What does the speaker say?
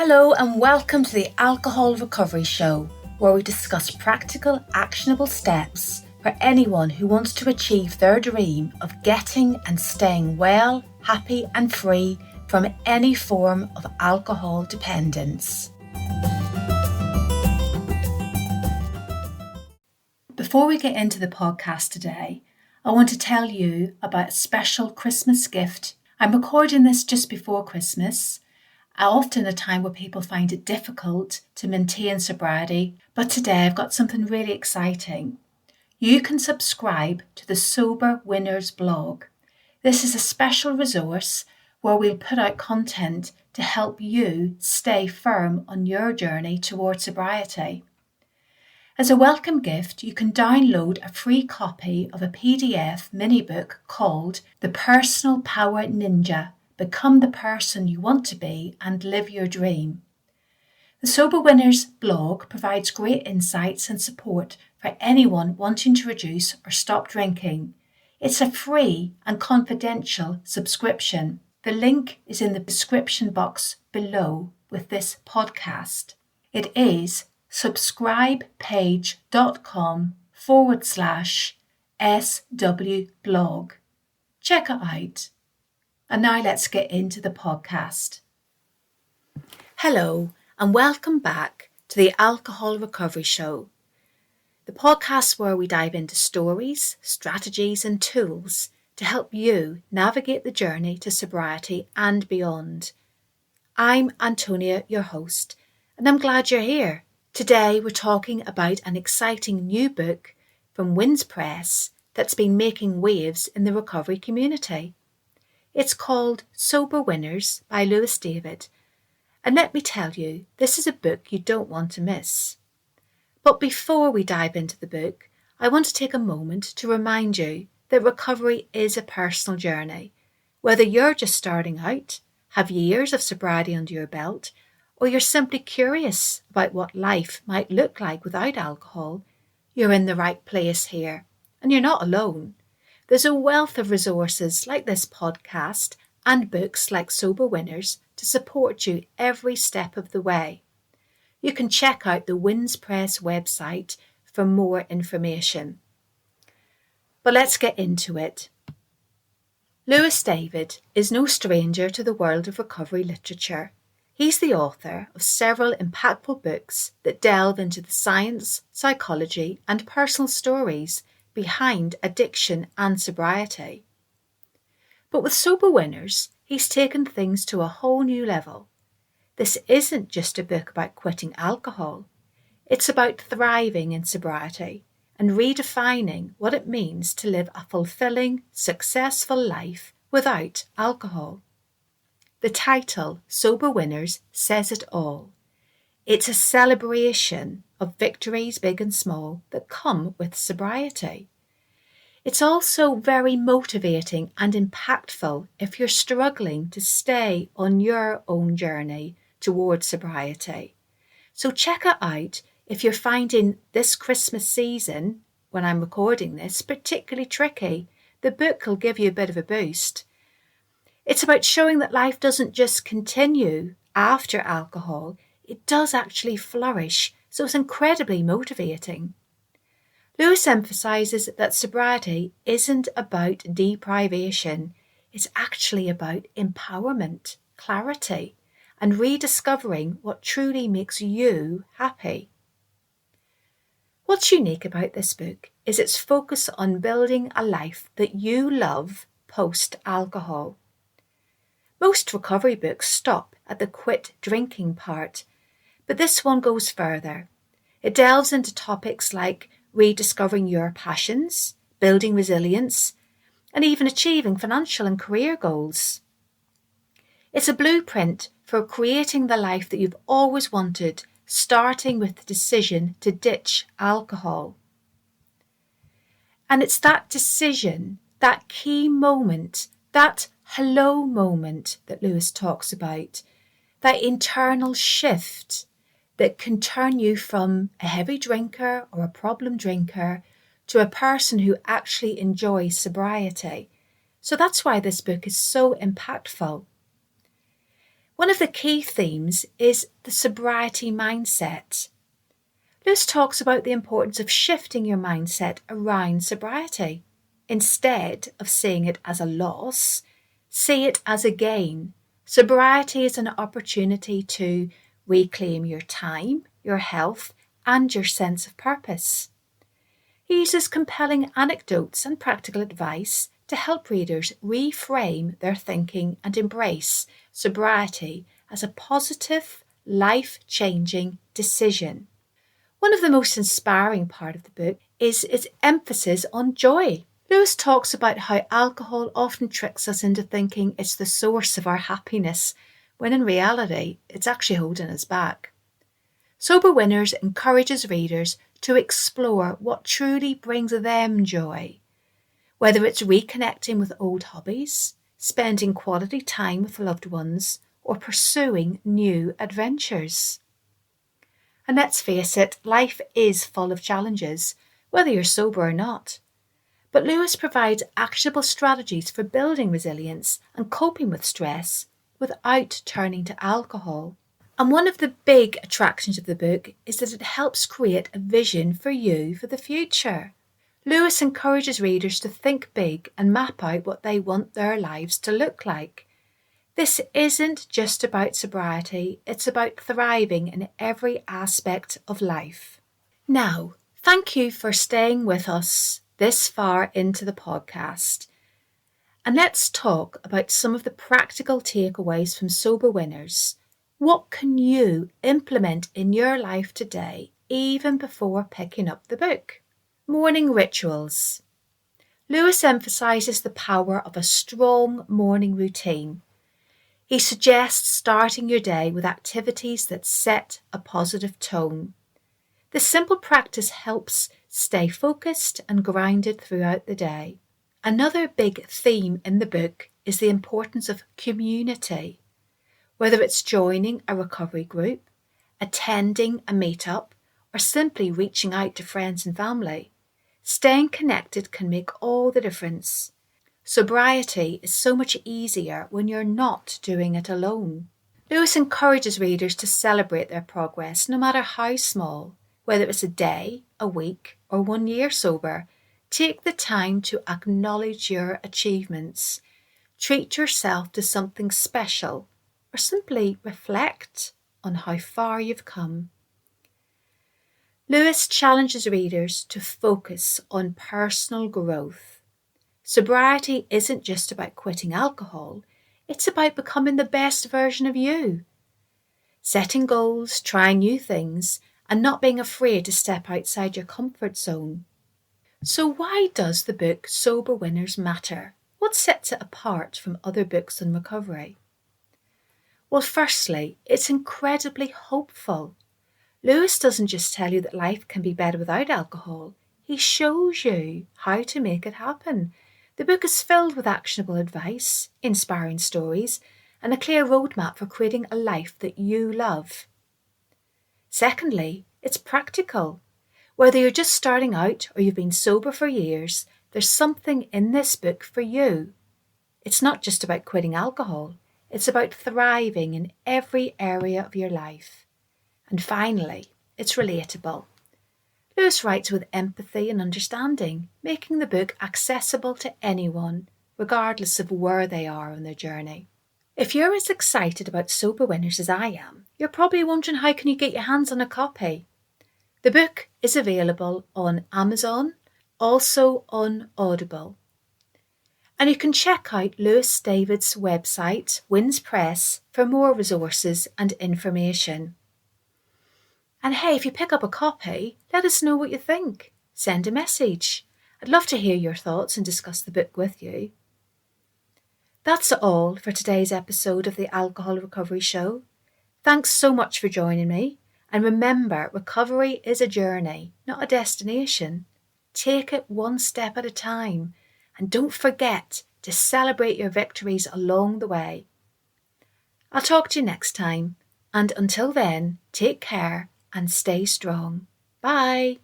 Hello and welcome to the Alcohol Recovery Show, where we discuss practical, actionable steps for anyone who wants to achieve their dream of getting and staying well, happy and free from any form of alcohol dependence. Before we get into the podcast today, I want to tell you about a special Christmas gift. I'm recording this just before Christmas, often a time where people find it difficult to maintain sobriety, but today I've got something really exciting. You can subscribe to the Sober Winners blog. This is a special resource where we'll put out content to help you stay firm on your journey towards sobriety. As a welcome gift, you can download a free copy of a PDF mini book called The Personal Power Ninja. Become the person you want to be and live your dream. The Sober Winners blog provides great insights and support for anyone wanting to reduce or stop drinking. It's a free and confidential subscription. The link is in the description box below with this podcast. It is subscribepage.com/SW blog. Check it out. And now let's get into the podcast. Hello and welcome back to the Alcohol Recovery Show, the podcast where we dive into stories, strategies and tools to help you navigate the journey to sobriety and beyond. I'm Antonia, your host, and I'm glad you're here. Today we're talking about an exciting new book from Wins Press that's been making waves in the recovery community. It's called Sober Winners by Lewis David, and let me tell you, this is a book you don't want to miss. But before we dive into the book, I want to take a moment to remind you that recovery is a personal journey. Whether you're just starting out, have years of sobriety under your belt, or you're simply curious about what life might look like without alcohol, you're in the right place here, and you're not alone. There's a wealth of resources like this podcast and books like Sober Winners to support you every step of the way. You can check out the Wins Press website for more information. But let's get into it. Lewis David is no stranger to the world of recovery literature. He's the author of several impactful books that delve into the science, psychology, and personal stories behind addiction and sobriety. But with Sober Winners, he's taken things to a whole new level. This isn't just a book about quitting alcohol. It's about thriving in sobriety and redefining what it means to live a fulfilling, successful life without alcohol. The title, Sober Winners, says it all. It's a celebration of victories big and small that come with sobriety. It's also very motivating and impactful if you're struggling to stay on your own journey towards sobriety. So check it out if you're finding this Christmas season, when I'm recording this, particularly tricky. The book will give you a bit of a boost. It's about showing that life doesn't just continue after alcohol, it does actually flourish, so it's incredibly motivating. Lewis emphasises that sobriety isn't about deprivation, it's actually about empowerment, clarity, and rediscovering what truly makes you happy. What's unique about this book is its focus on building a life that you love post-alcohol. Most recovery books stop at the quit drinking part, but this one goes further. It delves into topics like rediscovering your passions, building resilience, and even achieving financial and career goals. It's a blueprint for creating the life that you've always wanted, starting with the decision to ditch alcohol. And it's that decision, that key moment, that hello moment that Lewis talks about, that internal shift that can turn you from a heavy drinker or a problem drinker to a person who actually enjoys sobriety. So that's why this book is so impactful. One of of the key themes is the sobriety mindset. Lewis talks about the importance of shifting your mindset around sobriety. Instead of seeing it as a loss, see it as a gain. Sobriety is an opportunity to reclaim your time, your health, and your sense of purpose. He uses compelling anecdotes and practical advice to help readers reframe their thinking and embrace sobriety as a positive, life-changing decision. One of the most inspiring parts of the book is its emphasis on joy. Lewis talks about how alcohol often tricks us into thinking it's the source of our happiness, when in reality, it's actually holding us back. Sober Winners encourages readers to explore what truly brings them joy, whether it's reconnecting with old hobbies, spending quality time with loved ones, or pursuing new adventures. And let's face it, life is full of challenges, whether you're sober or not. But Lewis provides actionable strategies for building resilience and coping with stress without turning to alcohol. And one of the big attractions of the book is that it helps create a vision for you for the future. Lewis encourages readers to think big and map out what they want their lives to look like. This isn't just about sobriety, it's about thriving in every aspect of life. Now, thank you for staying with us this far into the podcast. And let's talk about some of the practical takeaways from Sober Winners. What can you implement in your life today, even before picking up the book? Morning rituals. Lewis emphasises the power of a strong morning routine. He suggests starting your day with activities that set a positive tone. This simple practice helps stay focused and grounded throughout the day. Another big theme in the book is the importance of community. Whether it's joining a recovery group, attending a meetup, or simply reaching out to friends and family, staying connected can make all the difference. Sobriety is so much easier when you're not doing it alone. Lewis encourages readers to celebrate their progress, no matter how small, whether it's a day, a week, or 1 year sober. Take the time to acknowledge your achievements. Treat yourself to something special, or simply reflect on how far you've come. Lewis challenges readers to focus on personal growth. Sobriety isn't just about quitting alcohol, it's about becoming the best version of you. Setting goals, trying new things, and not being afraid to step outside your comfort zone. So why does the book Sober Winners matter? What sets it apart from other books on recovery? Well, firstly, it's incredibly hopeful. Lewis doesn't just tell you that life can be better without alcohol. He shows you how to make it happen. The book is filled with actionable advice, inspiring stories, and a clear roadmap for creating a life that you love. Secondly, it's practical. Whether you're just starting out or you've been sober for years, there's something in this book for you. It's not just about quitting alcohol. It's about thriving in every area of your life. And finally, it's relatable. Lewis writes with empathy and understanding, making the book accessible to anyone, regardless of where they are on their journey. If you're as excited about Sober Winners as I am, you're probably wondering how can you get your hands on a copy. The book is available on Amazon, also on Audible. And you can check out Lewis David's website, Wins Press, for more resources and information. And hey, if you pick up a copy, let us know what you think. Send a message. I'd love to hear your thoughts and discuss the book with you. That's all for today's episode of the Alcohol Recovery Show. Thanks so much for joining me. And remember, recovery is a journey, not a destination. Take it one step at a time. And don't forget to celebrate your victories along the way. I'll talk to you next time. And until then, take care and stay strong. Bye.